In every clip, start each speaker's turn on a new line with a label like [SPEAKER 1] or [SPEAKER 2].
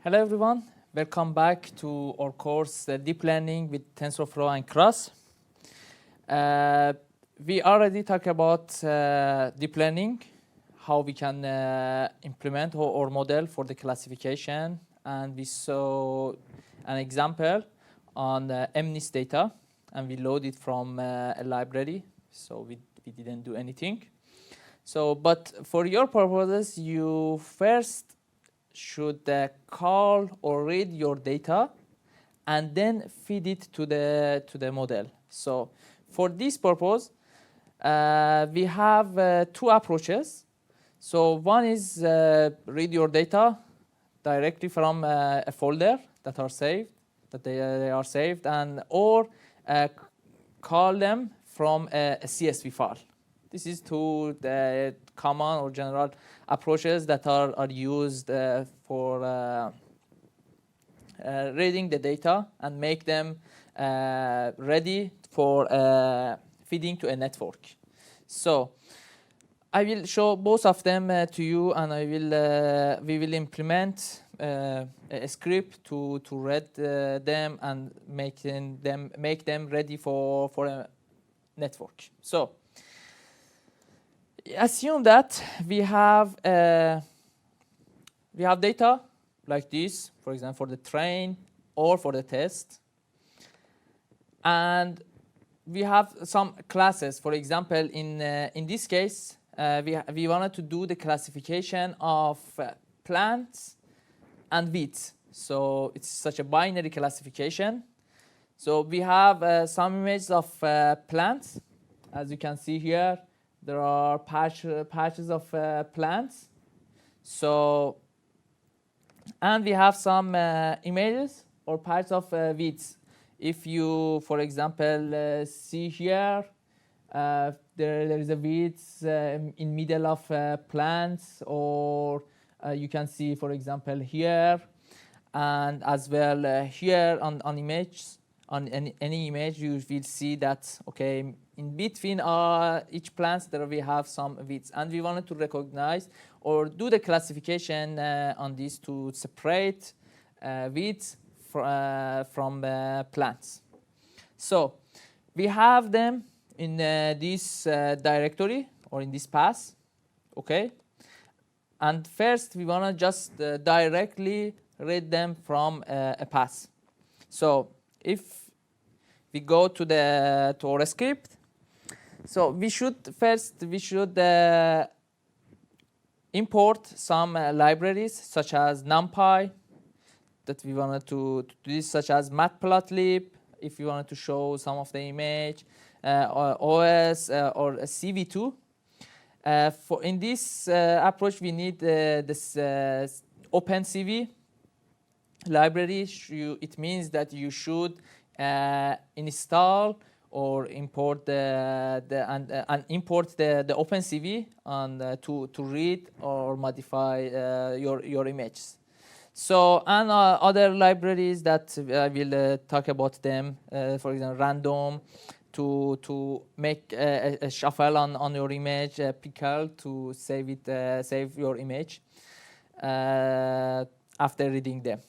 [SPEAKER 1] Hello everyone, welcome back to our course Deep Learning with Tensorflow and Keras. We already talked about deep learning, how we can implement our model for the classification, and we saw an example on MNIST data, and we loaded from a library, so we didn't do anything. So, but for your purposes, you first should call or read your data and then feed it to the model. So for this purpose, we have two approaches. So one is read your data directly from a folder that are saved, they are saved, and or call them from a CSV file. This is two the common or general approaches that are used for reading the data and make them ready for feeding to a network. So I will show both of them to you, and we will implement a script to read them and make them ready for a network. So assume that we have data like this, for example, for the train or for the test, and we have some classes. For example, in this case, we wanted to do the classification of plants and weeds. So it's such a binary classification. So we have some images of plants, as you can see here. There are patches of plants. So, and we have some images or parts of weeds. If you, for example, see here, there is a weeds in middle of plants, or you can see, for example, here, and as well here on images. On any image, you will see that, okay, in between each plant there we have some weeds, and we wanted to recognize or do the classification on these to separate weeds from plants. So we have them in this directory or in this path, okay? And first we want to just directly read them from a path. So if we go to our script, so we should import some libraries such as NumPy that we wanted to do this, such as Matplotlib if you wanted to show some of the image, or OS or a CV2. For in this approach, we need this OpenCV library. It means that you should install or import and import the OpenCV and to read or modify your images. So and other libraries that I will talk about them. For example, random to make a shuffle on your image, pickle to save your image after reading them.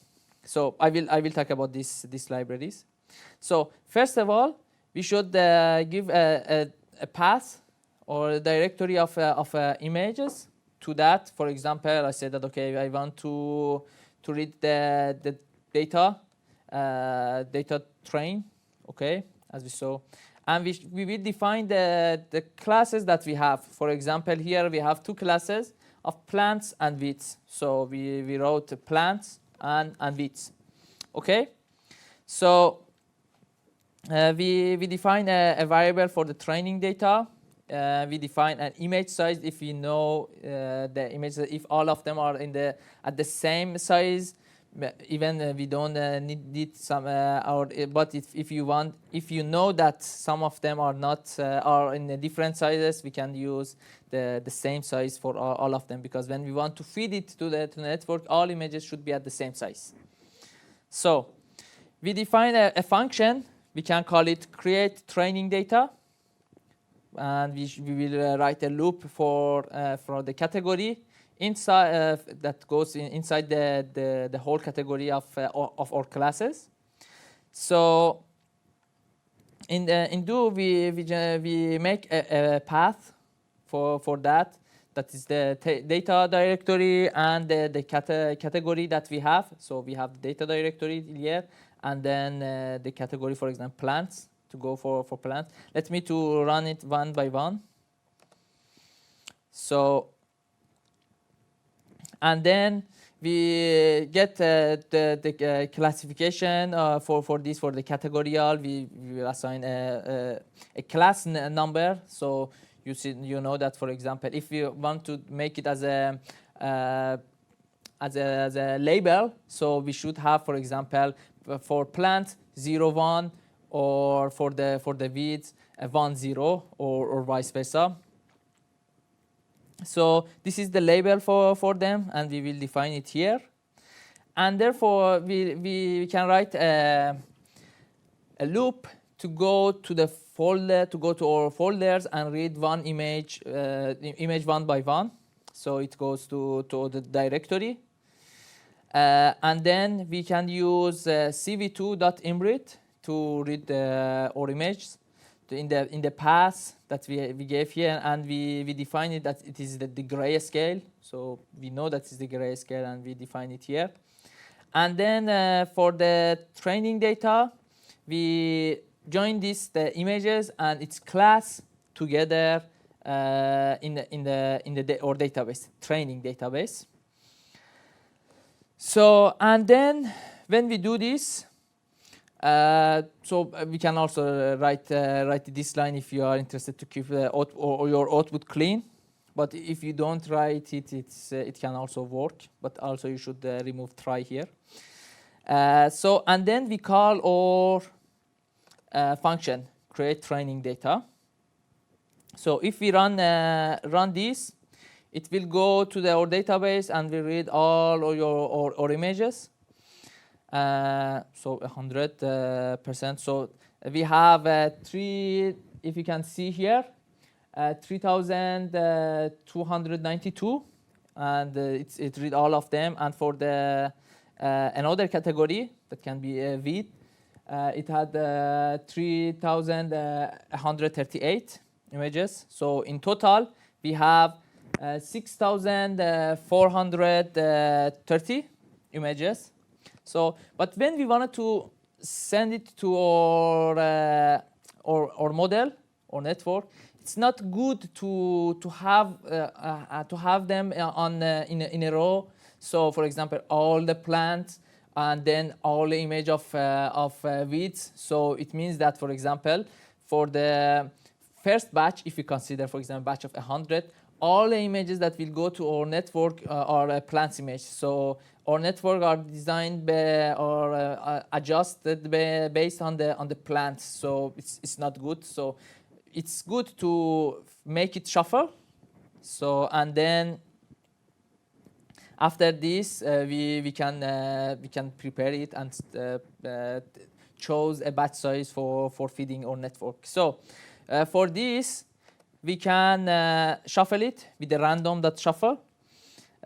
[SPEAKER 1] So I will talk about these libraries. So first of all, we should give a path or a directory of images to that. For example, I said that, okay, I want to read the data train, okay, as we saw, and we will define the classes that we have. For example, here we have two classes of plants and weeds. So we wrote plants and weeds, okay. So we define a variable for the training data. We define an image size if we know the image, if all of them are at the same size. Even we don't need some but if you know that some of them are not are in different sizes, we can use the same size for all of them, because when we want to feed it to the network, all images should be at the same size. So we define a function. We can call it create training data, and we will write a loop for the category inside that goes inside the whole category of our classes. So in do we make a path for that. That is the data directory and the category that we have. So we have the data directory here, and then the category, for example, plants, to go for plants. Let me to run it one by one. So, and then we get the classification for the categorial. We will assign a class number. So you know that, for example, if you want to make it as a label, so we should have, for example, for plant 0, 1, or for the weeds 1, 0, or vice versa. So this is the label for them, and we will define it here. And therefore, we can write a loop to go to the folder, to go to our folders and read one image, image one by one. So it goes to the directory. And then we can use cv2.imread to read our images in the path that we gave here, and we define it that it is the grayscale. So we know that it's the grayscale, and we define it here. And then for the training data, we join the images and its class together in our database, training database. So, and then when we do this, so we can also write this line if you are interested to keep your output clean. But if you don't write it, it can also work. But also you should remove try here. So, and then we call our function create training data. So if we run this, it will go to our database and we read all of our images. So 100%. So we have three, if you can see here, 3,292, and it read all of them. And for the another category that can be wheat, it had 3,138 images. So in total, we have 6,430 images. So, but when we wanted to send it to our model or network, it's not good to have them in a row. So, for example, all the plants and then all the image of weeds. So it means that, for example, for the first batch, if you consider, for example, batch of 100, all the images that will go to our network are plants image. So our network are designed or adjusted based on the plants. So it's not good. So it's good to make it shuffle. So, and then after this, we can prepare it and choose a batch size for feeding our network. So for this, we can shuffle it with the random.shuffle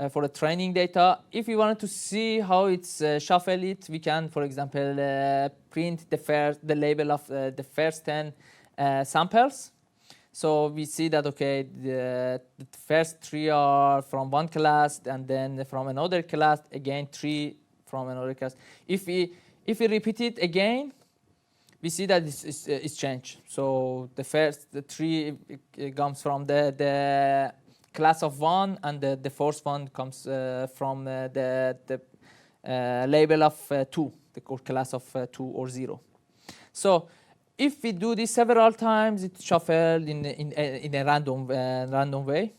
[SPEAKER 1] for the training data. If we wanted to see how it's shuffle it, we can, for example, print the label of the first 10 samples. So we see that, okay, the first 3 are from one class, and then from another class, again 3 from another class. If we repeat it again, we see that it's changed. So the 3 comes from the class of 1, and the fourth one comes from the label of 2, the class of 2 or 0. So if we do this several times, it's shuffled in a random way.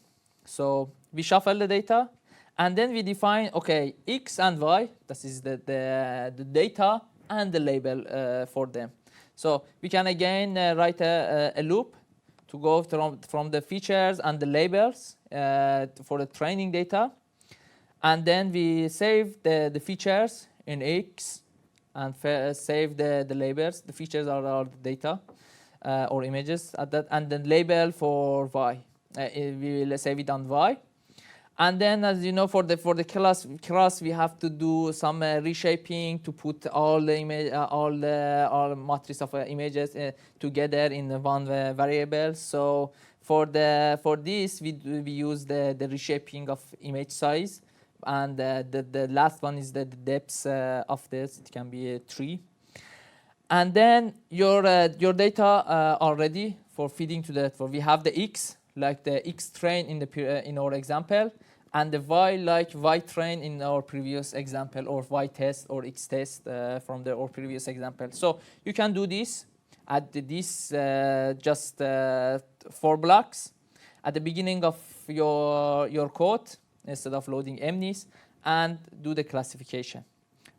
[SPEAKER 1] So we shuffle the data, and then we define, okay, X and Y, this is the data and the label for them. So we can again write a loop to go from the features and the labels for the training data. And then we save the features in X and save the labels. The features are the data or images at that, and then label for Y. We will save it on Y. And then, as you know, for the class, we have to do some reshaping to put all the image, all matrix of images together in one variable. So for this, we use the reshaping of image size, and the last one is the depth of this. It can be 3. And then your data are ready for feeding to the. We have the x, like the x train in our example, and the y like y train in our previous example, or y test or x test from our previous example. So you can do this at this just 4 blocks at the beginning of your code instead of loading emnist, and do the classification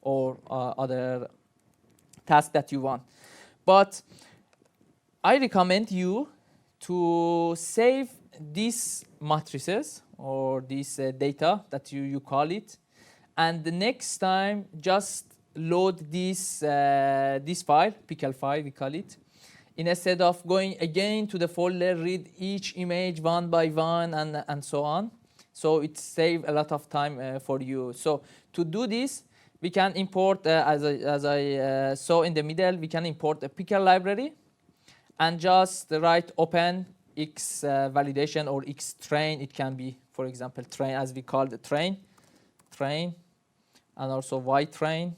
[SPEAKER 1] or other task that you want. But I recommend you to save these matrices or this data that you call it, and the next time just load this file, pickle file we call it, instead of going again to the folder, read each image one by one and so on. So it saves a lot of time for you. So to do this, we can import, as I saw in the middle, we can import a pickle library and just write open x validation or x train. It can be, for example, train, as we call the train, and also y train.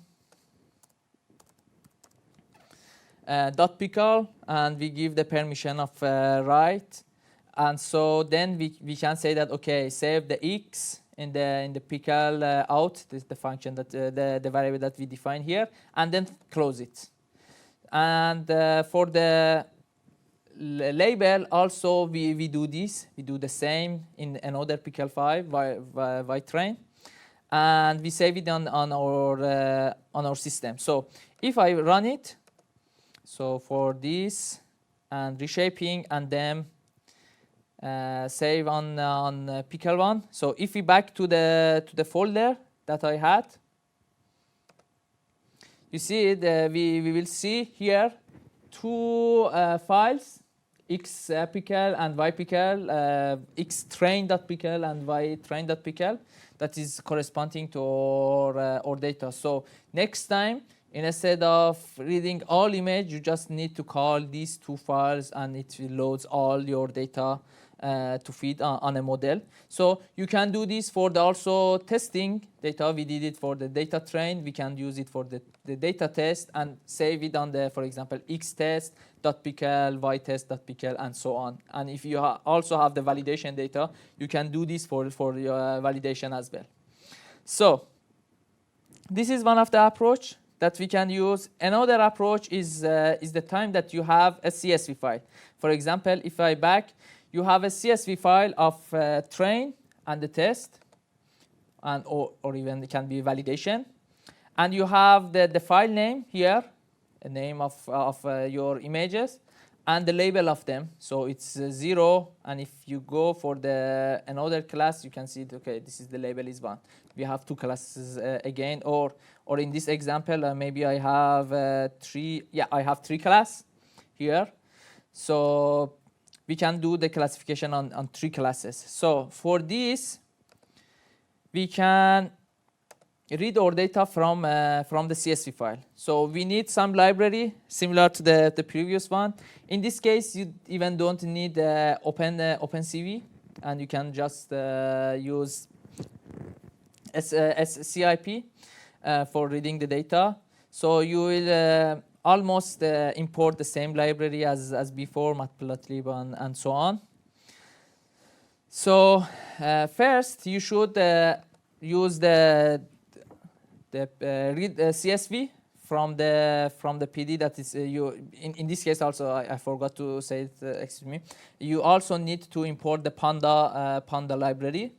[SPEAKER 1] Dot pickle, and we give the permission of write, and so then we can say that, okay, save the x in the pickle out. This is the function that the variable that we define here, and then close it. And for the label also we do this. We do the same in another pickle file, y train, and we save it on our system. So if I run it, so for this and reshaping, and then save on pickle one. So if we back to the folder that I had, you see it, we will see here 2 files, x pickle and y pickle, x train.pickle and y train.pickle, that is corresponding to our data. So next time, instead of reading all image, you just need to call these 2 files, and it loads all your data to feed on a model. So you can do this for the also testing data. We did it for the data train. We can use it for the data test and save it on the, for example, x test.pickle, y test.pickle, and so on. And if you also have the validation data, you can do this for your validation as well. So this is one of the approach that we can use. Another approach is the time that you have a CSV file. For example, if I back, you have a CSV file of train and the test, and or even it can be validation, and you have the file name here, the name of your images, and the label of them. So it's 0, and if you go for the another class, you can see it, okay, this is the label is 1. We have 2 classes again, or in this example, maybe I have 3. Yeah, I have 3 class here. So we can do the classification on 3 classes. So for this, we can read our data from the CSV file. So we need some library similar to the previous one. In this case, you even don't need OpenCV, and you can just use SCIP for reading the data. So you will almost import the same library as before, matplotlib and so on. So first, you should use the read CSV from the PD that is in this case also I forgot to say it, excuse me. You also need to import the Panda library.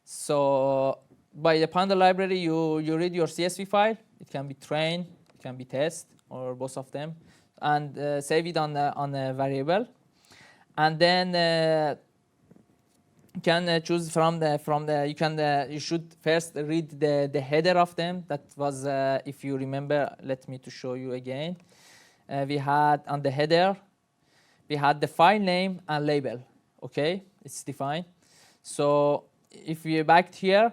[SPEAKER 1] So by the Panda library, you read your CSV file. It can be train, it can be test, or both of them, and save it on a variable, and then you can choose from the you should first read the header of them. That was if you remember, let me to show you again. We had on the header, we had the file name and label. Okay, it's defined. So if we are back here,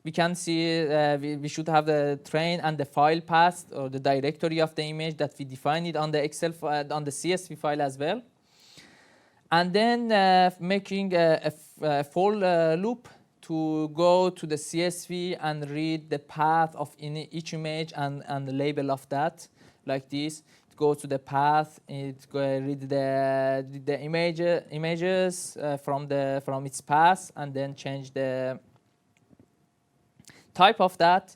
[SPEAKER 1] we can see we should have the train and the file path or the directory of the image that we defined it on the Excel on the CSV file as well. And then making a for loop to go to the CSV and read the path of each image and the label of that, like this. It goes to the path. It read the images from its path, and then change the type of that,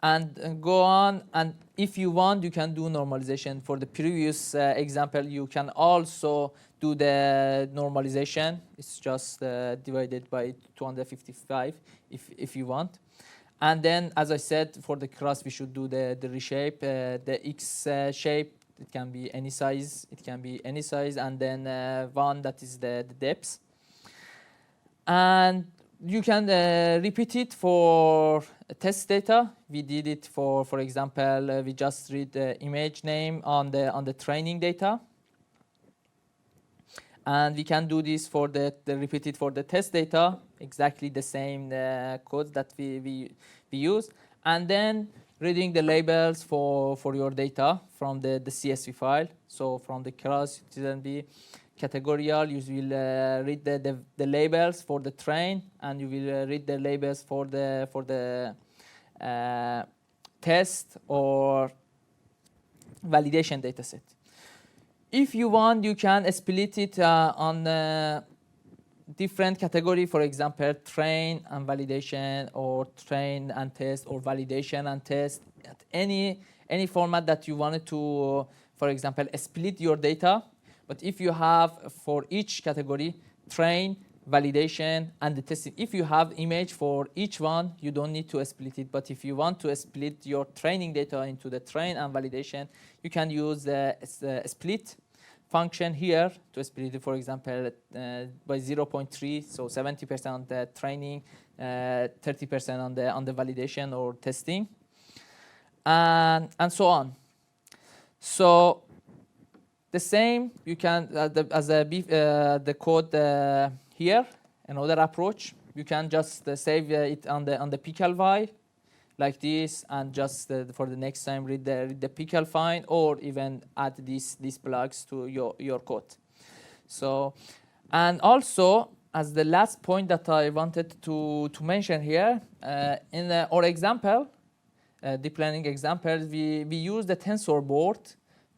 [SPEAKER 1] and go on. And if you want, you can do normalization. For the previous example, you can also do the normalization. It's just divided by 255 if you want. And then, as I said, for the cross, we should do the reshape, the X shape. It can be any size. It can be any size. And then one, that is the depth. And you can repeat it for test data. We did it for example, we just read the image name on the training data. And we can do this for the repeat it for the test data, exactly the same codes that we use. And then reading the labels for your data from the CSV file. So from the class, it will be categorical. You will read the labels for the train, and you will read the labels for the test or validation dataset. If you want, you can split it on different category. For example, train and validation, or train and test, or validation and test. At any format that you wanted to, for example, split your data. But if you have for each category, train, validation, and the testing, if you have image for each one, you don't need to split it. But if you want to split your training data into the train and validation, you can use the split function here to split it, for example, by 0.3, so 70% on the training, 30% on the validation or testing, and so on. So the same, you can, the code here, another approach, you can just save it on the pickle file, like this, and just for the next time read the pickle file, or even add these plugs to your code. So, and also, as the last point that I wanted to mention here, in our example, deep learning example, we use the tensor board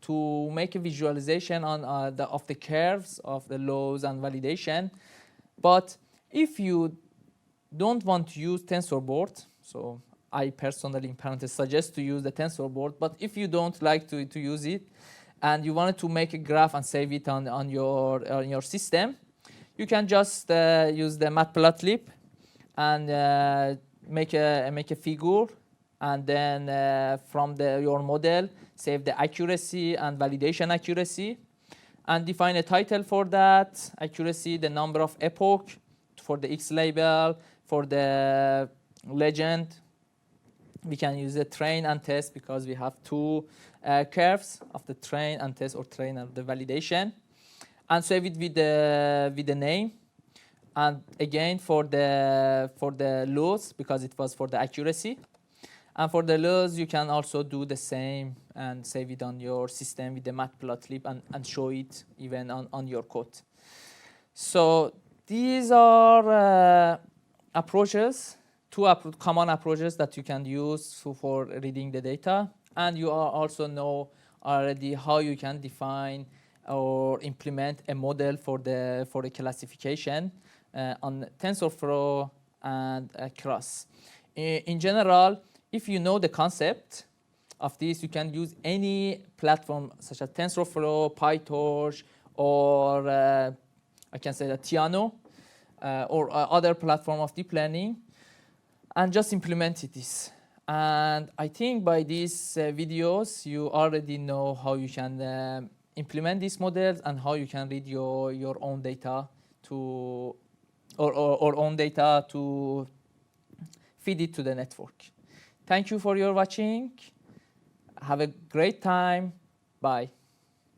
[SPEAKER 1] to make a visualization on of the curves of the loss and validation. But if you don't want to use tensor board, so I personally, in parentheses, suggest to use the tensor board. But if you don't like to use it, and you wanted to make a graph and save it on your system, you can just use the matplotlib and make a figure, and then from your model, save the accuracy and validation accuracy, and define a title for that accuracy, the number of epoch for the X label, for the legend. We can use the train and test because we have two curves of the train and test, or train and the validation, and save it with the name. And again for the loss, because it was for the accuracy. And for the loss, you can also do the same and save it on your system with the matplotlib and show it even on your code. So these are approaches, two common approaches that you can use for reading the data. And you also know already how you can define or implement a model for the classification on TensorFlow and Keras. In general, if you know the concept of this, you can use any platform such as TensorFlow, PyTorch, or I can say that Tiano, or other platform of deep learning, and just implement this. And I think by these videos, you already know how you can implement these models and how you can read your own data to, or own data to feed it to the network. Thank you for your watching. Have a great time. Bye.